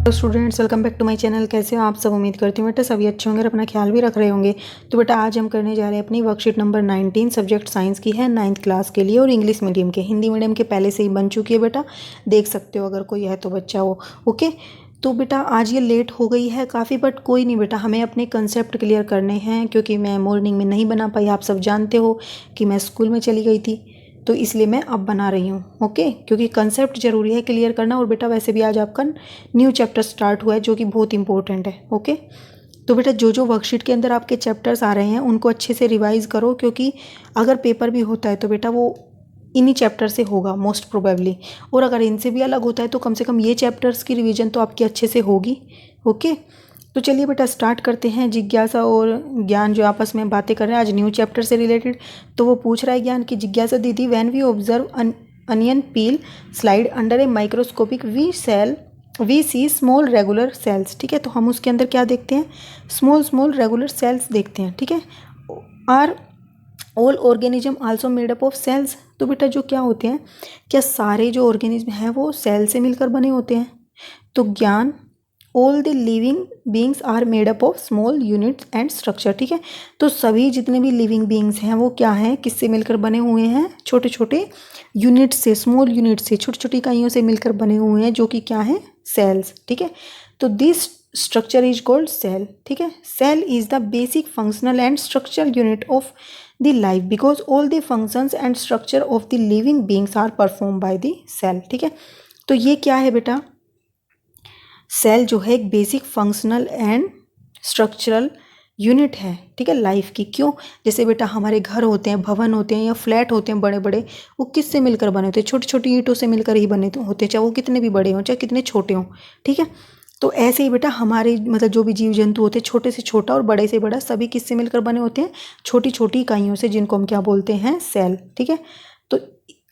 तो students welcome back to my channel. कैसे हो आप सब? उम्मीद करती हूँ बेटा सभी अच्छे होंगे और अपना ख्याल भी रख रहे होंगे। तो बेटा आज हम करने जा रहे हैं अपनी वर्कशीट नंबर 19 सब्जेक्ट साइंस की है 9th क्लास के लिए और इंग्लिश मीडियम के। हिंदी मीडियम के पहले से ही बन चुकी है बेटा, देख सकते हो अगर कोई है तो बच्चा हो। ओके, तो बेटा आज ये लेट हो गई है काफ़ी, बट कोई नहीं बेटा, हमें अपने कंसेप्ट क्लियर करने हैं क्योंकि मैं मॉर्निंग में नहीं बना पाई। आप सब जानते हो कि मैं स्कूल में चली गई थी, तो इसलिए मैं अब बना रही हूँ। ओके, क्योंकि कंसेप्ट ज़रूरी है क्लियर करना। और बेटा वैसे भी आज आपका न्यू चैप्टर स्टार्ट हुआ है जो कि बहुत इंपॉर्टेंट है। ओके, तो बेटा जो वर्कशीट के अंदर आपके चैप्टर्स आ रहे हैं उनको अच्छे से रिवाइज़ करो, क्योंकि अगर पेपर भी होता है तो बेटा वो इन्हीं चैप्टर से होगा मोस्ट प्रोबेबली, और अगर इनसे भी अलग होता है तो कम से कम ये चैप्टर्स की रिवीजन तो आपकी अच्छे से होगी। ओके, तो चलिए बेटा स्टार्ट करते हैं। जिज्ञासा और ज्ञान जो आपस में बातें कर रहे हैं आज न्यू चैप्टर से रिलेटेड। तो वो पूछ रहा है ज्ञान की, जिज्ञासा दीदी, when we observe onion peel slide under a microscopic we see small regular cells. ठीक है, तो हम उसके अंदर क्या देखते हैं? स्मॉल रेगुलर सेल्स देखते हैं। ठीक है, are all organism also made up of cells. तो बेटा जो क्या होते हैं, क्या सारे जो ऑर्गेनिज्म हैं वो सेल से मिलकर बने होते हैं? तो Gyan, all the living beings are made up of small units and structure. ठीक है, तो सभी जितने भी लिविंग बींग्स हैं वो क्या हैं, किससे मिलकर बने हुए हैं? छोटे छोटे यूनिट्स से, स्मॉल यूनिट से, छोटी छोटी इकाइयों से मिलकर बने हुए हैं जो कि क्या है? सेल्स। ठीक है, तो this structure is called cell. ठीक है, cell is the basic functional and structural unit of the life because all the functions and structure of the living beings are perform by the cell. ठीक है, तो ये क्या है बेटा? Cell जो है एक basic functional and structural unit है। ठीक है, लाइफ की। क्यों? जैसे बेटा हमारे घर होते हैं, भवन होते हैं या फ्लैट होते हैं बड़े बड़े, वो किससे मिलकर बने होते हैं? छोटी छोटी ईंटों से मिलकर ही बने होते हैं, चाहे वो कितने भी बड़े हों चाहे कितने छोटे हों। ठीक है, तो ऐसे ही बेटा हमारे मतलब जो भी जीव जंतु होते हैं, छोटे से छोटा और बड़े से बड़ा, सभी किससे मिलकर बने होते हैं? छोटी छोटी इकाइयों से, जिनको हम क्या बोलते हैं? सेल। ठीक है, तो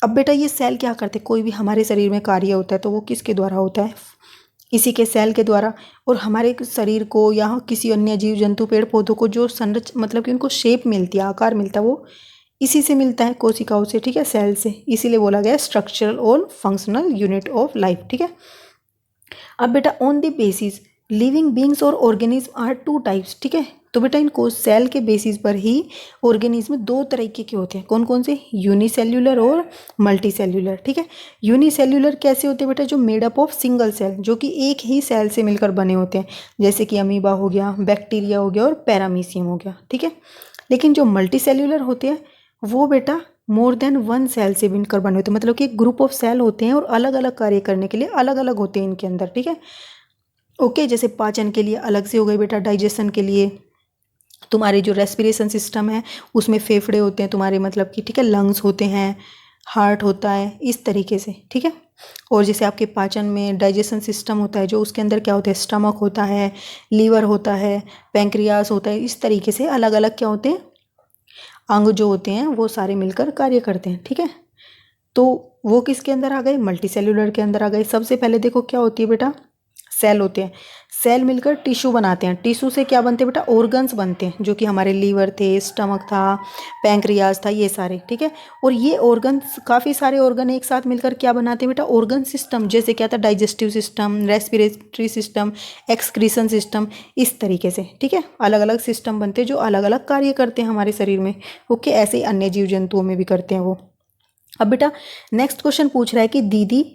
अब बेटा ये सेल क्या करते हैं? कोई भी हमारे शरीर में कार्य होता है तो वो किसके द्वारा होता है? इसी के सेल के द्वारा। और हमारे शरीर को या किसी अन्य जीव जंतु पेड़ पौधों को जो मतलब कि उनको शेप मिलती है, आकार मिलता है, वो इसी से मिलता है, कोशिकाओं से। ठीक है, सेल से। इसीलिए बोला गया स्ट्रक्चरल और फंक्शनल यूनिट ऑफ लाइफ। ठीक है, अब बेटा on the basis living beings और ऑर्गेनिज्म आर टू टाइप्स। ठीक है, तो बेटा इनको सेल के बेसिस पर ही ऑर्गेनिज्म दो तरीके के होते हैं। कौन कौन से? यूनिसेल्युलर और मल्टी सेल्युलर। ठीक है, यूनिसेल्युलर कैसे होते हैं बेटा? जो made up of single cell, जो कि एक ही सेल से मिलकर बने होते हैं, जैसे कि अमीबा हो गया, बैक्टीरिया हो गया और पैरामीशियम हो गया। ठीक है, लेकिन जो मल्टी सेल्युलर होते हैं वो बेटा मोर देन वन सेल से मिलकर बने होते हैं, मतलब कि एक ग्रुप ऑफ सेल होते हैं और अलग अलग कार्य करने के लिए अलग अलग होते हैं इनके अंदर। ठीक है, ओके, जैसे पाचन के लिए अलग से हो गए बेटा, डाइजेशन के लिए तुम्हारे जो रेस्पिरेशन सिस्टम है उसमें फेफड़े होते हैं तुम्हारे, मतलब कि ठीक है, लंग्स होते हैं, हार्ट होता है, इस तरीके से। ठीक है, और जैसे आपके पाचन में डाइजेशन सिस्टम होता है, जो उसके अंदर क्या होता है? स्टमक होता है, लीवर होता है, पैंक्रियास होता है, इस तरीके से अलग अलग क्या होते हैं? अंग जो होते हैं वो सारे मिलकर कार्य करते हैं। ठीक है, तो वो किसके अंदर आ गए? मल्टी सेल्युलर के अंदर आ गए। सबसे पहले देखो क्या होती है बेटा? सेल होते हैं। सेल मिलकर टिश्यू बनाते हैं। टिश्यू से क्या बनते हैं बेटा? ऑर्गन्स बनते हैं, जो कि हमारे लीवर थे, स्टमक था, पैंक्रियाज था, ये सारे। ठीक है, और ये ऑर्गन्स, काफ़ी सारे ऑर्गन एक साथ मिलकर क्या बनाते हैं बेटा? Organ system. जैसे क्या था? Digestive system, respiratory system, excretion system, इस तरीके से। ठीक है, अलग अलग सिस्टम बनते हैं जो अलग अलग कार्य करते हैं हमारे शरीर में। ओके, ऐसे ही अन्य जीव जंतुओं में भी करते हैं वो। अब बेटा नेक्स्ट क्वेश्चन पूछ रहा है कि दीदी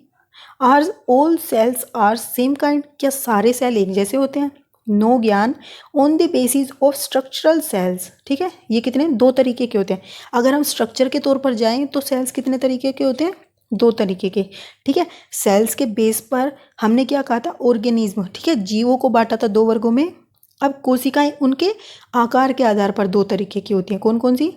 are all cells are same kind? क्या सारे सेल एक जैसे होते हैं? No Gyan, on the basis of structural cells. ठीक है, ये कितने? दो तरीके के होते हैं। अगर हम स्ट्रक्चर के तौर पर जाएं तो सेल्स कितने तरीके के होते हैं? दो तरीके के। ठीक है, सेल्स के बेस पर हमने क्या कहा था? ऑर्गेनिज्म। ठीक है, जीवों को बांटा था दो वर्गों में। अब कोशिकाएं उनके आकार के आधार पर दो तरीके की होती हैं। कौन कौन सी?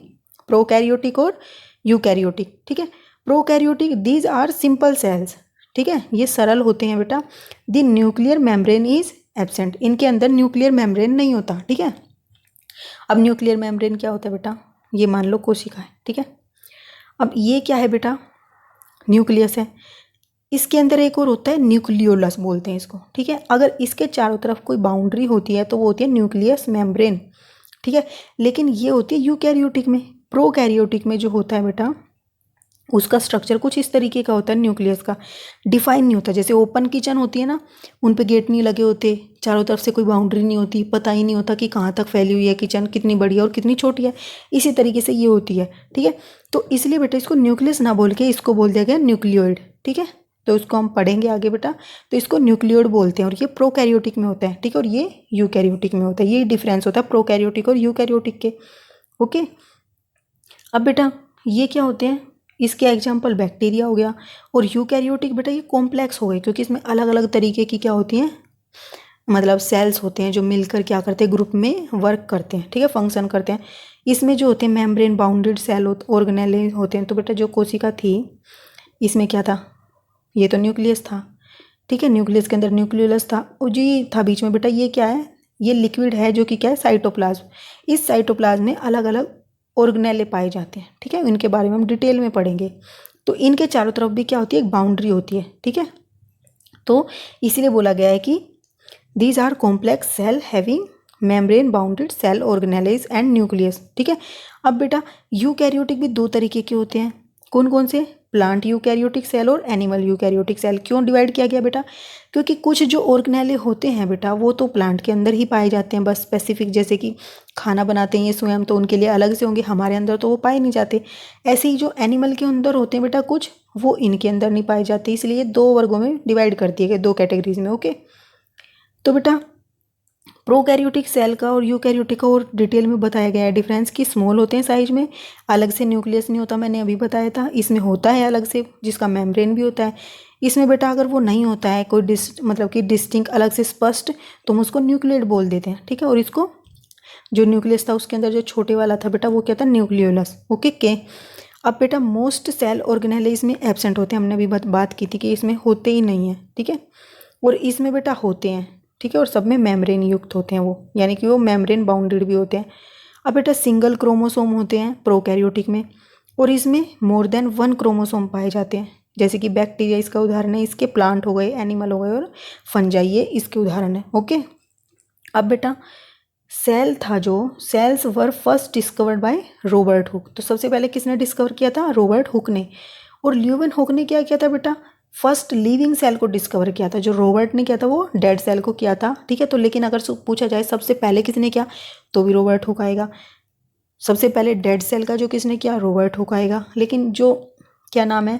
प्रोकैरियोटिक और यूकैरियोटिक। ठीक है, prokaryotic these are simple cells. ठीक है, ये सरल होते हैं बेटा। The nuclear membrane is absent, इनके अंदर न्यूक्लियर मेम्ब्रेन नहीं होता। ठीक है, अब न्यूक्लियर मेम्ब्रेन क्या होता है बेटा? ये मान लो कोशिका है। ठीक है, अब ये क्या है बेटा? न्यूक्लियस है। इसके अंदर एक और होता है न्यूक्लियोलस बोलते हैं इसको। ठीक है, अगर इसके चारों तरफ कोई बाउंड्री होती है तो वो होती है न्यूक्लियस मेम्ब्रेन। ठीक है, लेकिन ये होती है यूकैरियोटिक में। प्रोकैरियोटिक में जो होता है बेटा उसका स्ट्रक्चर कुछ इस तरीके का होता है, न्यूक्लियस का डिफाइन नहीं होता। जैसे ओपन किचन होती है ना, उन पे गेट नहीं लगे होते, चारों तरफ से कोई बाउंड्री नहीं होती, पता ही नहीं होता कि कहाँ तक फैली हुई है किचन, कितनी बड़ी है और कितनी छोटी है। इसी तरीके से ये होती है, ठीक है। तो इसलिए बेटा इसको न्यूक्लियस ना बोल के इसको बोल दिया गया न्यूक्लियोइड, ठीक है। तो उसको हम पढ़ेंगे आगे बेटा। तो इसको न्यूक्लियोइड बोलते हैं और ये प्रोकैरियोटिक में होता है, ठीक है, और ये यूकैरियोटिक में होता है। ये डिफरेंस होता है प्रोकैरियोटिक और यूकैरियोटिक के, ओके। अब बेटा ये क्या होते हैं, इसके एग्जाम्पल बैक्टीरिया हो गया। और यूकैरियोटिक बेटा ये कॉम्प्लेक्स हो गए, क्योंकि इसमें अलग अलग तरीके की क्या होती हैं, मतलब सेल्स होते हैं जो मिलकर क्या करते हैं, ग्रुप में वर्क करते हैं, ठीक है, फंक्शन करते हैं। इसमें जो होते हैं मेम्ब्रेन बाउंडेड सेल ऑर्गेनेले होते हैं। तो बेटा जो कोशिका थी इसमें क्या था, ये तो न्यूक्लियस था, ठीक है, न्यूक्लियस के अंदर न्यूक्लियोलस था और जो ये था बीच में बेटा ये क्या है, ये लिक्विड है जो कि क्या है, साइटोप्लाज्म। इस साइटोप्लाज्म में अलग अलग ऑर्गेनेले पाए जाते हैं, ठीक है, इनके बारे में हम डिटेल में पढ़ेंगे। तो इनके चारों तरफ भी क्या होती है, एक बाउंड्री होती है, ठीक है। तो इसीलिए बोला गया है कि these are complex cell having membrane bounded cell organelles and nucleus, ठीक है। अब बेटा यूकैरियोटिक भी दो तरीके के होते हैं, कौन कौन से, प्लांट यूकैरियोटिक सेल और एनिमल यूकैरियोटिक सेल। क्यों डिवाइड किया गया बेटा, क्योंकि कुछ जो ऑर्गेनेले होते हैं बेटा वो तो प्लांट के अंदर ही पाए जाते हैं बस स्पेसिफिक, जैसे कि खाना बनाते हैं ये स्वयं, तो उनके लिए अलग से होंगे, हमारे अंदर तो वो पाए नहीं जाते। ऐसे ही जो एनिमल के अंदर होते हैं बेटा कुछ, वो इनके अंदर नहीं पाए जाते, इसलिए दो वर्गों में डिवाइड कर दिए गए, दो कैटेगरीज में, ओके। तो बेटा प्रोकैरियोटिक सेल का और यूकैरियोटिक का और डिटेल में बताया गया है डिफरेंस, कि स्मॉल होते हैं साइज में, अलग से न्यूक्लियस नहीं होता, मैंने अभी बताया था। इसमें होता है अलग से जिसका मेम्ब्रेन भी होता है। इसमें बेटा अगर वो नहीं होता है कोई मतलब कि डिस्टिंक्ट अलग से स्पष्ट, तो हम उसको न्यूक्लियोइड बोल देते हैं, ठीक है। और इसको जो न्यूक्लियस था उसके अंदर जो छोटे वाला था बेटा वो क्या था, न्यूक्लियोलस, ओके के। अब बेटा मोस्ट सेल ऑर्गेनेले इसमें एब्सेंट होते हैं, हमने अभी बात की थी कि इसमें होते ही नहीं है, ठीक है। और इसमें बेटा होते हैं, ठीक है, और सब में मेम्ब्रेन युक्त होते हैं वो, यानी कि वो मेम्ब्रेन बाउंडेड भी होते हैं। अब बेटा सिंगल क्रोमोसोम होते हैं प्रोकैरियोटिक में, और इसमें मोर देन 1 क्रोमोसोम पाए जाते हैं, जैसे कि बैक्टीरिया इसका उदाहरण है, इसके प्लांट हो गए, एनिमल हो गए, और फंजाई ये इसके उदाहरण है, ओके। अब बेटा सेल था, जो cells were first discovered by Robert Hooke. तो सबसे पहले किसने डिस्कवर किया था, रॉबर्ट हुक ने। और ल्यूवेन हुक ने क्या किया था बेटा, फर्स्ट लिविंग सेल को डिस्कवर किया था। जो रॉबर्ट ने किया था वो डेड सेल को किया था, ठीक है। तो लेकिन अगर पूछा जाए सबसे पहले किसने किया, तो भी रॉबर्ट हुक आएगा। सबसे पहले डेड सेल का जो किसने किया, रॉबर्ट हुक आएगा। लेकिन जो क्या नाम है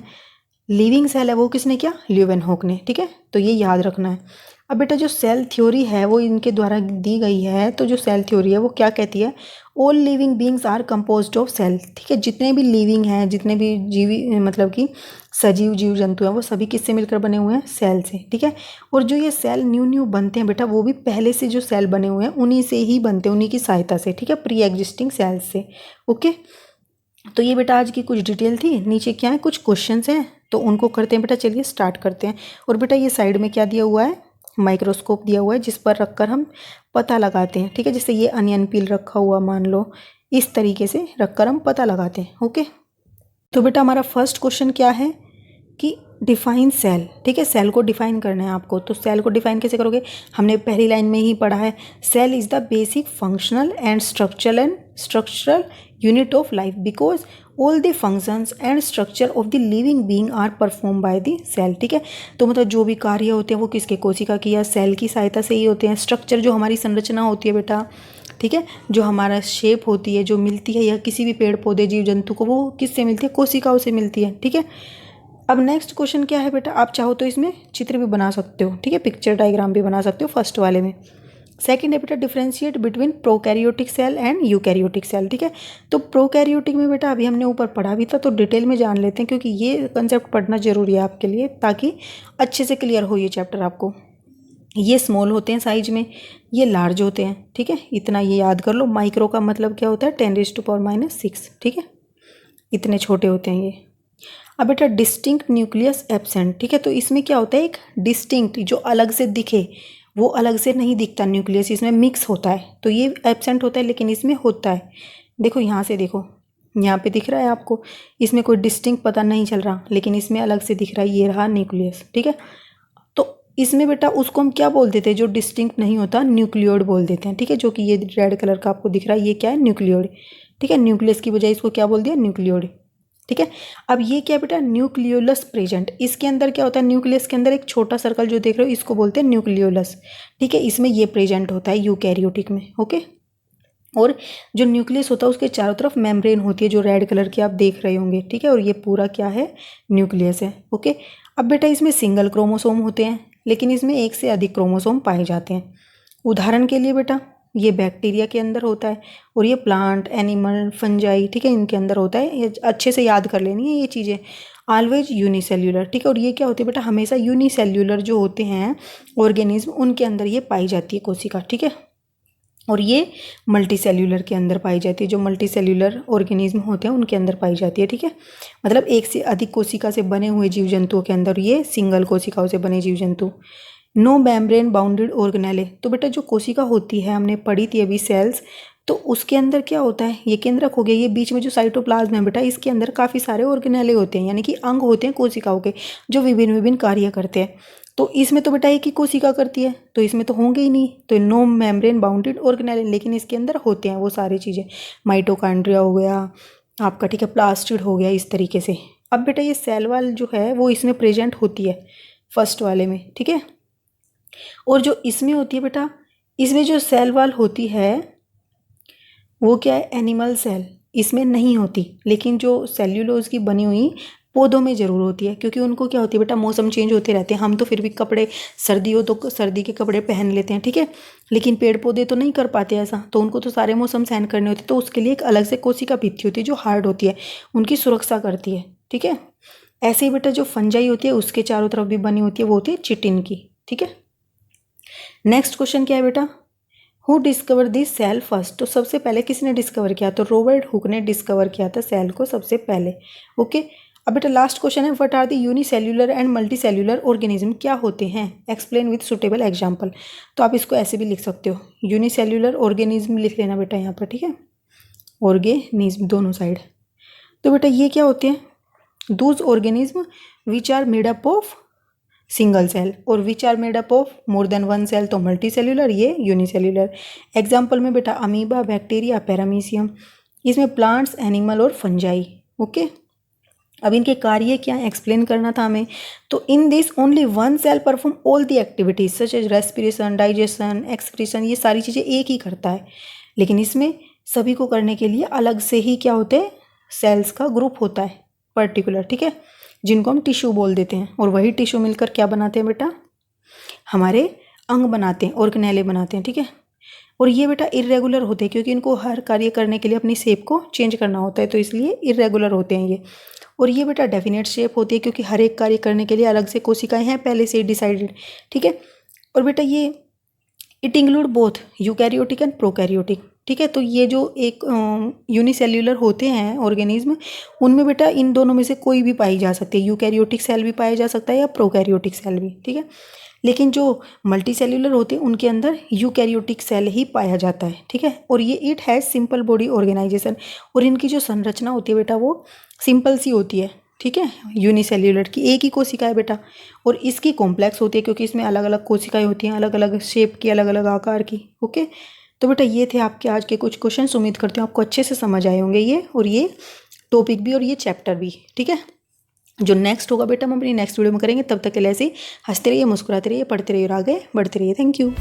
लिविंग सेल है वो किसने किया, ल्यूवेन हुक ने, ठीक है। तो ये याद रखना है। अब बेटा जो सेल थ्योरी है वो इनके द्वारा दी गई है। तो जो सेल थ्योरी है वो क्या कहती है, all living beings are composed of cell, ठीक है। जितने भी लिविंग हैं, जितने भी जीवी मतलब कि सजीव जीव जंतु हैं, वो सभी किससे मिलकर बने हुए हैं, सेल से, ठीक है। और जो ये सेल न्यू बनते हैं बेटा, वो भी पहले से जो सेल बने हुए हैं उन्हीं से ही बनते हैं, उन्हीं की सहायता से, ठीक है, प्री एग्जिस्टिंग सेल्स से, ओके। तो ये बेटा आज की कुछ डिटेल थी। नीचे क्या है, कुछ क्वेश्चंस हैं, तो उनको करते हैं बेटा, चलिए स्टार्ट करते हैं। और बेटा ये साइड में क्या दिया हुआ है, माइक्रोस्कोप दिया हुआ है, जिस पर रखकर हम पता लगाते हैं, ठीक है। जैसे ये अनियन पील रखा हुआ मान लो, इस तरीके से रखकर हम पता लगाते हैं, ओके। तो बेटा हमारा फर्स्ट क्वेश्चन क्या है कि डिफाइन सेल, ठीक है, सेल को डिफाइन करना है आपको। तो सेल को डिफाइन कैसे करोगे, हमने पहली लाइन में ही पढ़ा है, cell is the basic functional and structural unit of life because all the functions and structure of the living being are perform by the cell, ठीक है। तो मतलब जो भी कार्य होते हैं वो किसके, कोशिका की या सेल की सहायता से ही होते हैं। स्ट्रक्चर जो हमारी संरचना होती है बेटा, ठीक है, जो हमारा शेप होती है, जो मिलती है, या किसी भी पेड़ पौधे जीव जंतु को, वो किससे मिलती है, कोशिकाओं से मिलती है, ठीक है। अब नेक्स्ट क्वेश्चन क्या है बेटा, आप चाहो तो इसमें चित्र भी बना सकते हो, ठीक है, पिक्चर डायग्राम भी बना सकते हो फर्स्ट वाले में। सेकंड है बेटा differentiate between prokaryotic cell and eukaryotic cell, ठीक है। तो प्रोकैरियोटिक में बेटा अभी हमने ऊपर पढ़ा भी था, तो डिटेल में जान लेते हैं, क्योंकि ये कंसेप्ट पढ़ना जरूरी है आपके लिए, ताकि अच्छे से क्लियर हो ये चैप्टर आपको। ये स्मॉल होते हैं साइज में, ये लार्ज होते हैं, ठीक है, इतना ये याद कर लो। माइक्रो का मतलब क्या होता है, 10⁻⁻⁶, ठीक है, इतने छोटे होते हैं ये। अब बेटा डिस्टिंक्ट न्यूक्लियस एब्सेंट, ठीक है। तो इसमें क्या होता है, एक डिस्टिंक्ट जो अलग से दिखे, वो अलग से नहीं दिखता न्यूक्लियस, इसमें मिक्स होता है, तो ये एब्सेंट होता है, लेकिन इसमें होता है। देखो यहाँ से देखो, यहाँ पे दिख रहा है आपको, इसमें कोई डिस्टिंक्ट पता नहीं चल रहा, लेकिन इसमें अलग से दिख रहा है, ये रहा न्यूक्लियस, ठीक है। तो इसमें बेटा उसको हम क्या बोल देते हैं, जो डिस्टिंक्ट नहीं होता, न्यूक्लियोइड बोल देते हैं, ठीक है। जो कि ये रेड कलर का आपको दिख रहा है, ये क्या है, न्यूक्लियोइड, ठीक है। न्यूक्लियस की बजाय इसको क्या बोल दिया, न्यूक्लियोइड, ठीक है। अब ये क्या बेटा, न्यूक्लियोलस प्रेजेंट, इसके अंदर क्या होता है, न्यूक्लियस के अंदर एक छोटा सर्कल जो देख रहे हो इसको बोलते हैं न्यूक्लियोलस, ठीक है। इसमें ये प्रेजेंट होता है यूकैरियोटिक में, ओके। और जो न्यूक्लियस होता है उसके चारों तरफ मेम्ब्रेन होती है जो रेड कलर की आप देख रहे होंगे, ठीक है। और ये पूरा क्या है, न्यूक्लियस है, ओके। अब बेटा इसमें सिंगल क्रोमोसोम होते हैं, लेकिन इसमें एक से अधिक क्रोमोसोम पाए जाते हैं। उदाहरण के लिए बेटा ये बैक्टीरिया के अंदर होता है, और ये प्लांट, एनिमल, फंजाई, ठीक है, इनके अंदर होता है। ये अच्छे से याद कर लेनी है ये चीज़ें। ऑलवेज यूनिसेल्यूलर, ठीक है। और ये क्या होती है बेटा, हमेशा यूनिसेल्यूलर जो होते हैं ऑर्गेनिज्म उनके अंदर ये पाई जाती है कोशिका, ठीक है। और ये मल्टी सेल्यूलर के अंदर पाई जाती है, जो मल्टी सेल्यूलर ऑर्गेनिज्म होते हैं उनके अंदर पाई जाती है, ठीक है। मतलब एक से अधिक कोशिका से बने हुए जीव जंतुओं के अंदर ये सिंगल कोशिकाओं से बने जीव जंतु। नो मेम्ब्रेन बाउंडेड ऑर्गेनेले, तो बेटा जो कोशिका होती है हमने पढ़ी थी अभी सेल्स, तो उसके अंदर क्या होता है, ये केंद्रक हो गया, ये बीच में जो साइटोप्लाज्म है बेटा इसके अंदर काफ़ी सारे ऑर्गेनेले होते हैं, यानी कि अंग होते हैं कोशिकाओं के जो विभिन्न विभिन्न कार्य करते हैं। तो इसमें तो बेटा एक ही कोशिका करती है, तो इसमें तो होंगे ही नहीं, तो नो मेम्ब्रेन बाउंडेड ऑर्गेनेले, लेकिन इसके अंदर होते हैं वो सारी चीज़ें। माइटोकॉन्ड्रिया हो गया आपका, ठीक है, प्लास्टिड हो गया, इस तरीके से। अब बेटा ये सेल वॉल जो है वो इसमें प्रेजेंट होती है फर्स्ट वाले में, ठीक है। और जो इसमें होती है बेटा, इसमें जो सेल वॉल होती है वो क्या है, एनिमल सेल, इसमें नहीं होती। लेकिन जो सेल्यूलोज की बनी हुई पौधों में ज़रूर होती है, क्योंकि उनको क्या होती है बेटा, मौसम चेंज होते रहते हैं। हम तो फिर भी कपड़े, सर्दी हो तो सर्दी के कपड़े पहन लेते हैं, ठीक है, लेकिन पेड़ पौधे तो नहीं कर पाते ऐसा, तो उनको तो सारे मौसम सहन करने होते हैं। तो उसके लिए एक अलग से कोशिका भित्ति होती है जो हार्ड होती है, उनकी सुरक्षा करती है, ठीक है। ऐसे ही बेटा जो फंजाई होती है उसके चारों तरफ भी बनी होती है, वो होती है चिटिन की, ठीक है। नेक्स्ट क्वेश्चन क्या है बेटा, who discover this cell first, तो सबसे पहले किसने डिस्कवर किया, तो रॉबर्ट हुक ने डिस्कवर किया था सेल को सबसे पहले, ओके। अब बेटा लास्ट क्वेश्चन है, what are the unicellular and multi cellular organism, क्या होते हैं, एक्सप्लेन विद सुटेबल एग्जाम्पल। तो आप इसको ऐसे भी लिख सकते हो, यूनिसेल्यूलर ऑर्गेनिज्म लिख लेना बेटा यहाँ पर, ठीक है, ऑर्गेनिज्म दोनों साइड। तो बेटा ये क्या होते हैं, those organism which are made up of single cell, और which are made up of more than one cell, तो मल्टी सेल्यूलर, ये यूनिसेल्यूलर। एग्जाम्पल में बेटा अमीबा, बैक्टीरिया, पैरामीशियम, इसमें प्लांट्स, एनिमल और फंजाई, ओके। अब इनके कार्य क्या एक्सप्लेन करना था हमें। तो in this only one cell perform all the activities such as respiration, digestion, excretion, ये सारी चीज़ें एक ही करता है, लेकिन इसमें सभी को करने के लिए अलग से ही क्या होते हैं, सेल्स का ग्रुप होता है पर्टिकुलर, ठीक है, जिनको हम टिश्यू बोल देते हैं। और वही टिश्यू मिलकर क्या बनाते हैं बेटा, हमारे अंग बनाते हैं, ऑर्गेनेले बनाते हैं, ठीक है। और ये बेटा इरेगुलर होते हैं, क्योंकि इनको हर कार्य करने के लिए अपनी शेप को चेंज करना होता है, तो इसलिए इरेगुलर होते हैं ये। और ये बेटा डेफिनेट शेप होती है, क्योंकि हर एक कार्य करने के लिए अलग से कोशिकाएं हैं पहले से डिसाइडेड, ठीक है। और बेटा ये it include both eukaryotic and prokaryotic, ठीक है। तो ये जो एक यूनिसेल्यूलर होते हैं ऑर्गेनिज्म, उनमें बेटा इन दोनों में से कोई भी पाई जा सकती है, यूकैरियोटिक सेल भी पाया जा सकता है या प्रोकैरियोटिक सेल भी, ठीक है। लेकिन जो मल्टी सेल्यूलर होते हैं उनके अंदर यूकैरियोटिक सेल ही पाया जाता है, ठीक है। और ये it has simple body organisation, और इनकी जो संरचना होती है बेटा वो सिंपल सी होती है, ठीक है। यूनिसेल्यूलर की एक ही कोशिका है बेटा, और इसकी कॉम्प्लेक्स होती है, क्योंकि इसमें अलग अलग कोशिकाएं होती हैं, अलग अलग शेप की, अलग अलग आकार की, ओके। तो बेटा ये थे आपके आज के कुछ क्वेश्चन, उम्मीद करती हूँ आपको अच्छे से समझ आए होंगे ये, और ये टॉपिक भी और ये चैप्टर भी, ठीक है। जो नेक्स्ट होगा बेटा हम अपनी नेक्स्ट वीडियो में करेंगे, तब तक के लिए ऐसे ही हंसते रहिए, मुस्कुराते रहिए, पढ़ते रहिए और आगे बढ़ते रहिए। Thank you.